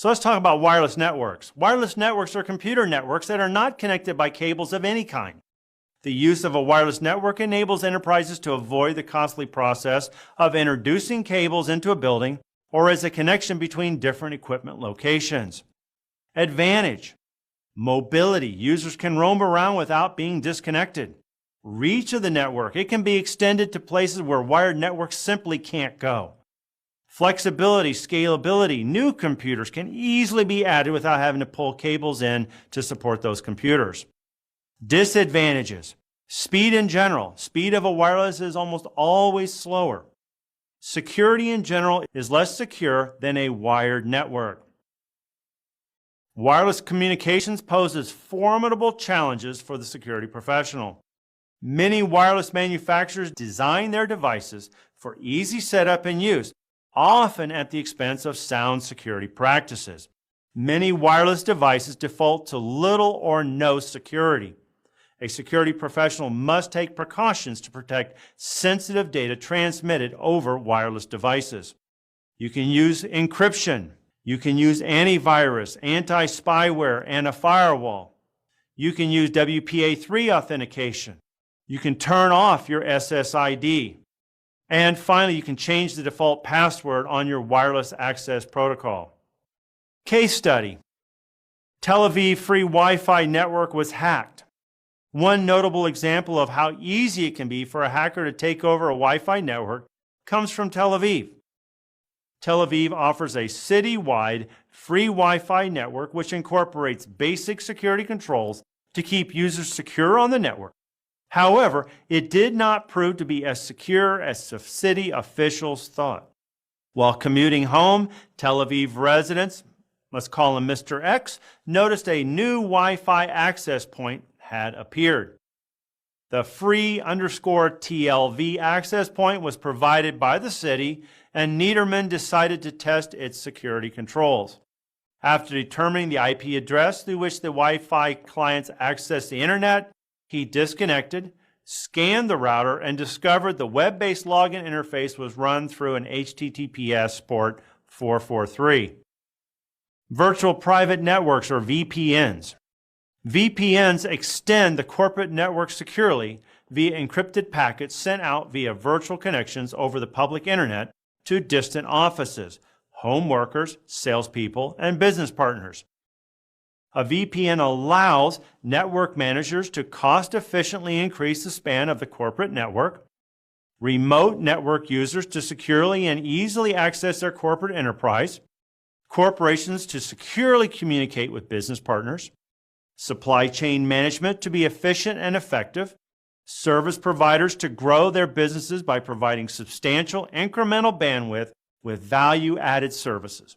So let's talk about wireless networks. Wireless networks are computer networks that are not connected by cables of any kind. The use of a wireless network enables enterprises to avoid the costly process of introducing cables into a building or as a connection between different equipment locations. Advantage: mobility. Users can roam around without being disconnected. Reach of the network. It can be extended to places where wired networks simply can't go. Flexibility, scalability. New computers can easily be added without having to pull cables in to support those computers. Disadvantages: speed in general. Speed of a wireless is almost always slower. Security in general is less secure than a wired network. Wireless communications poses formidable challenges for the security professional. Many wireless manufacturers design their devices for easy setup and use, often at the expense of sound security practices. Many wireless devices default to little or no security. A security professional must take precautions to protect sensitive data transmitted over wireless devices. You can use encryption. You can use antivirus, anti-spyware, and a firewall. You can use WPA3 authentication. You can turn off your SSID. And finally, you can change the default password on your wireless access protocol. Case study: Tel Aviv free Wi-Fi network was hacked. One notable example of how easy it can be for a hacker to take over a Wi-Fi network comes from Tel Aviv. Tel Aviv offers a city-wide free Wi-Fi network which incorporates basic security controls to keep users secure on the network. However, it did not prove to be as secure as the city officials thought. While commuting home, Tel Aviv residents, let's call him Mr. X, noticed a new Wi-Fi access point had appeared. The free _TLV access point was provided by the city, and Niederman decided to test its security controls. After determining the IP address through which the Wi-Fi clients access the internet, he disconnected, scanned the router, and discovered the web-based login interface was run through an HTTPS port 443. Virtual private networks, or VPNs. VPNs extend the corporate network securely via encrypted packets sent out via virtual connections over the public internet to distant offices, home workers, salespeople, and business partners. A VPN allows network managers to cost-efficiently increase the span of the corporate network, remote network users to securely and easily access their corporate enterprise, corporations to securely communicate with business partners, supply chain management to be efficient and effective, service providers to grow their businesses by providing substantial incremental bandwidth with value-added services.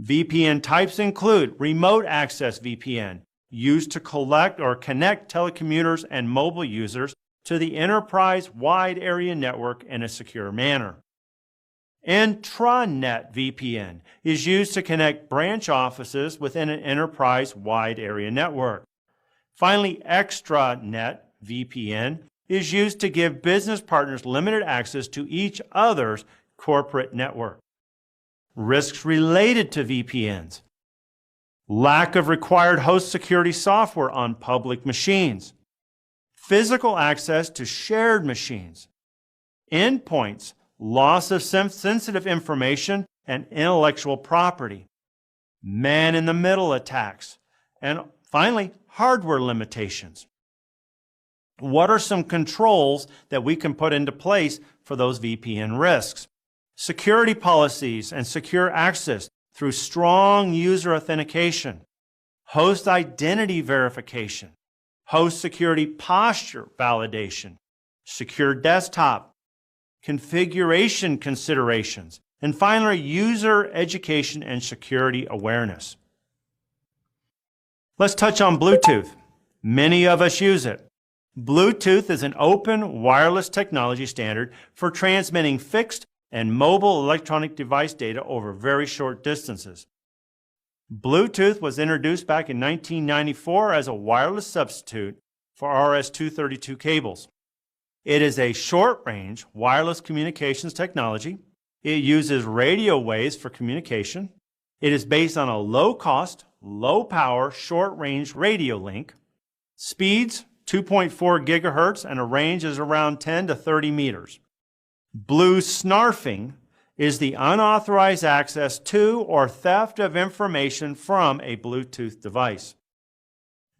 VPN types include remote access VPN, used to collect or connect telecommuters and mobile users to the enterprise wide area network in a secure manner. Intranet VPN is used to connect branch offices within an enterprise wide area network. Finally, extranet VPN is used to give business partners limited access to each other's corporate network. Risks related to VPNs: lack of required host security software on public machines, physical access to shared machines, endpoints, loss of sensitive information and intellectual property, man-in-the-middle attacks, and finally, hardware limitations. What are some controls that we can put into place for those VPN risks? Security policies and secure access through strong user authentication, host identity verification, host security posture validation, secure desktop, configuration considerations, and finally, user education and security awareness. Let's touch on Bluetooth. Many of us use it. Bluetooth is an open wireless technology standard for transmitting fixed and mobile electronic device data over very short distances. Bluetooth was introduced back in 1994 as a wireless substitute for RS-232 cables. It is a short-range wireless communications technology. It uses radio waves for communication. It is based on a low-cost, low-power, short-range radio link. Speeds 2.4 gigahertz and a range is around 10 to 30 meters. Blue snarfing is the unauthorized access to or theft of information from a Bluetooth device.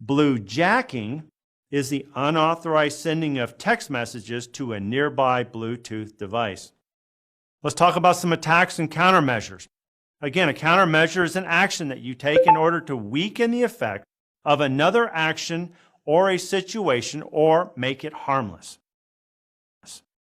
Blue jacking is the unauthorized sending of text messages to a nearby Bluetooth device. Let's talk about some attacks and countermeasures. Again, a countermeasure is an action that you take in order to weaken the effect of another action or a situation or make it harmless.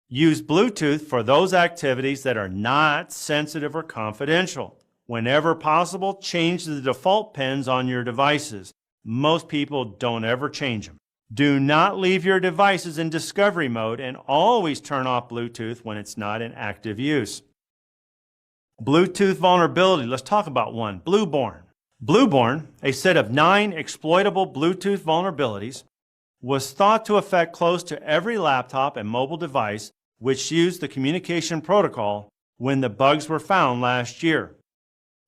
Use Bluetooth for those activities that are not sensitive or confidential. Whenever possible, change the default pins on your devices. Most people don't ever change them. Do not leave your devices in discovery mode and always turn off Bluetooth when it's not in active use. Bluetooth vulnerability. Let's talk about one. Blueborn. Blueborn, a set of 9 exploitable Bluetooth vulnerabilities, was thought to affect close to every laptop and mobile device which used the communication protocol when the bugs were found last year.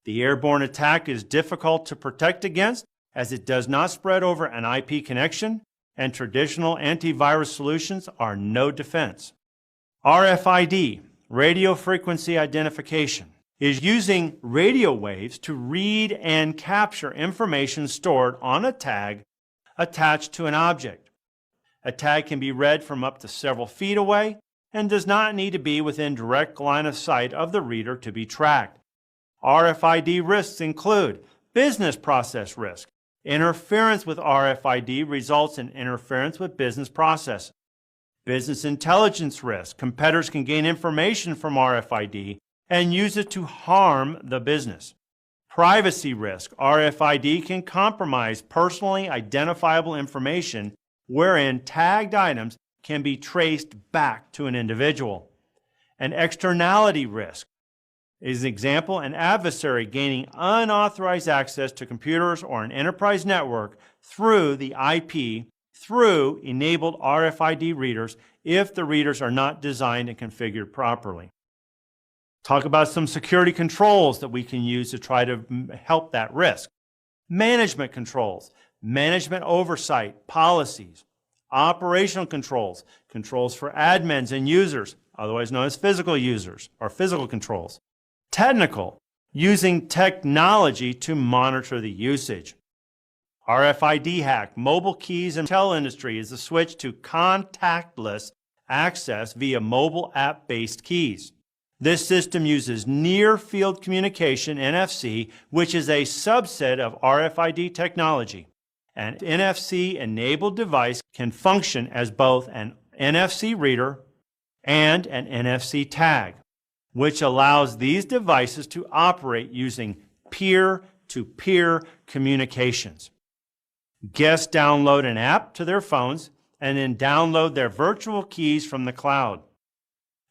The airborne attack is difficult to protect against as it does not spread over an IP connection, and traditional antivirus solutions are no defense. RFID, radio frequency identification, is using radio waves to read and capture information stored on a tag attached to an object. A tag can be read from up to several feet away and does not need to be within direct line of sight of the reader to be tracked. RFID risks include business process risk. Interference with RFID results in interference with business processes. Business intelligence risk. Competitors can gain information from RFID and use it to harm the business. Privacy risk. RFID can compromise personally identifiable information wherein tagged items can be traced back to an individual. An externality risk is an example, an adversary gaining unauthorized access to computers or an enterprise network through the IP through enabled RFID readers if the readers are not designed and configured properly. Talk about some security controls that we can use to try to help that risk. Management controls, management oversight, policies, operational controls, controls for admins and users, otherwise known as physical users or physical controls. Technical, using technology to monitor the usage. RFID hack, mobile keys and hotel industry is the switch to contactless access via mobile app-based keys. This system uses near-field communication, NFC, which is a subset of RFID technology. An NFC-enabled device can function as both an NFC reader and an NFC tag, which allows these devices to operate using peer-to-peer communications. Guests download an app to their phones and then download their virtual keys from the cloud.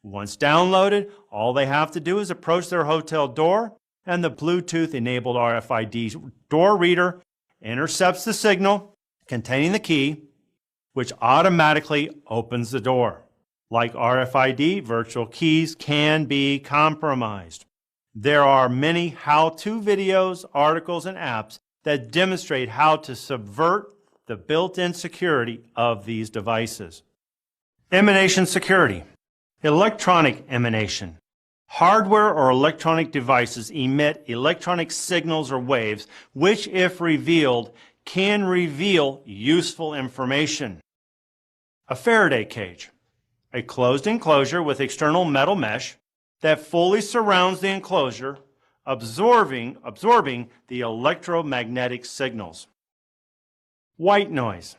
Once downloaded, all they have to do is approach their hotel door, and the Bluetooth-enabled RFID door reader intercepts the signal containing the key, which automatically opens the door. Like RFID, virtual keys can be compromised. There are many how-to videos, articles, and apps that demonstrate how to subvert the built-in security of these devices. Emanation security. Electronic emanation. Hardware or electronic devices emit electronic signals or waves, which, if revealed, can reveal useful information. A Faraday cage. A closed enclosure with external metal mesh that fully surrounds the enclosure, absorbing the electromagnetic signals. White noise.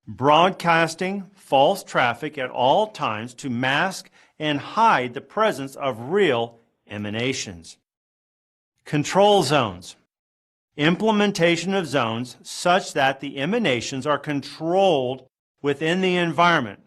Broadcasting false traffic at all times to mask and hide the presence of real emanations. Control zones. Implementation of zones such that the emanations are controlled within the environment